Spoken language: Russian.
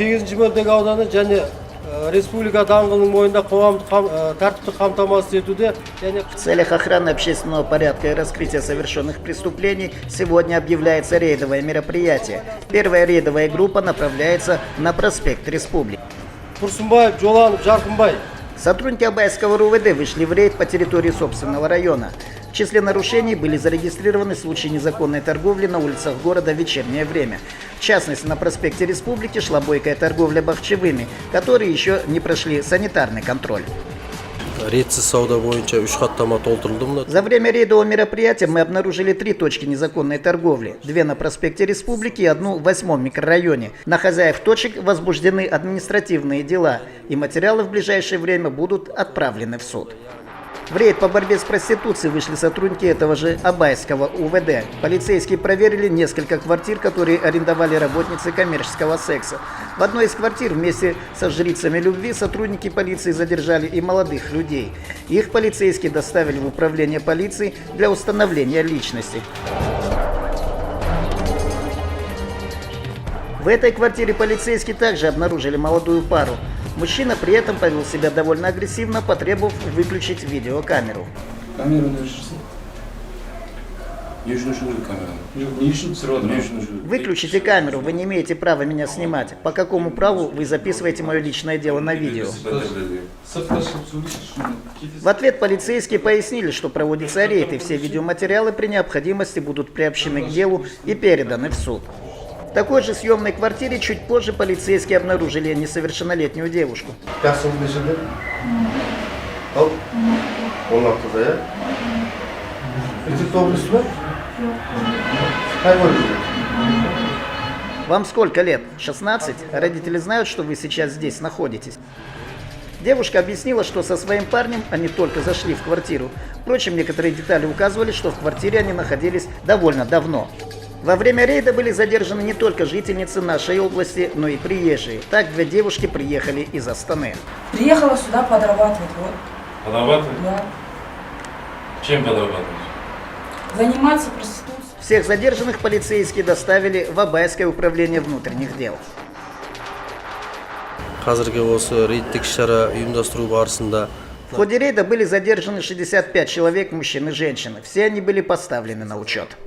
8 мөлтек ауданы және республика даңғылының бойында қоғамдық тәртіпті қамтамасыз етуде. В целях охраны общественного порядка и раскрытия совершенных преступлений сегодня объявляется рейдовое мероприятие. Первая рейдовая группа направляется на проспект Республики. Турсунбаев, Жоланов, Жаркынбай. Сотрудники Абайского РУВД вышли в рейд по территории собственного района. В числе нарушений были зарегистрированы случаи незаконной торговли на улицах города в вечернее время. В частности, на проспекте Республики шла бойкая торговля бахчевыми, которые еще не прошли санитарный контроль. За время рейдового мероприятия мы обнаружили 3 точки незаконной торговли. 2 на проспекте Республики и 1 в 8-м микрорайоне. На хозяев точек возбуждены административные дела, и материалы в ближайшее время будут отправлены в суд. В рейд по борьбе с проституцией вышли сотрудники этого же Абайского УВД. Полицейские проверили несколько квартир, которые арендовали работницы коммерческого секса. В одной из квартир вместе со жрицами любви сотрудники полиции задержали и молодых людей. Их полицейские доставили в управление полиции для установления личности. В этой квартире полицейские также обнаружили молодую пару. Мужчина при этом повел себя довольно агрессивно, потребовав выключить видеокамеру. Выключите камеру, вы не имеете права меня снимать. По какому праву вы записываете мое личное дело на видео? В ответ полицейские пояснили, что проводится рейд, и все видеоматериалы при необходимости будут приобщены к делу и переданы в суд. В такой же съемной квартире чуть позже полицейские обнаружили несовершеннолетнюю девушку. Вам сколько лет? 16? Родители знают, что вы сейчас здесь находитесь? Девушка объяснила, что со своим парнем они только зашли в квартиру. Впрочем, некоторые детали указывали, что в квартире они находились довольно давно. Во время рейда были задержаны не только жительницы нашей области, но и приезжие. Так 2 девушки приехали из Астаны. Приехала сюда подрабатывать. Вот. Подрабатывать? Да. Чем подрабатывать? Заниматься проституцией. Всех задержанных полицейские доставили в Абайское управление внутренних дел. В ходе рейда были задержаны 65 человек, мужчин и женщин. Все они были поставлены на учет.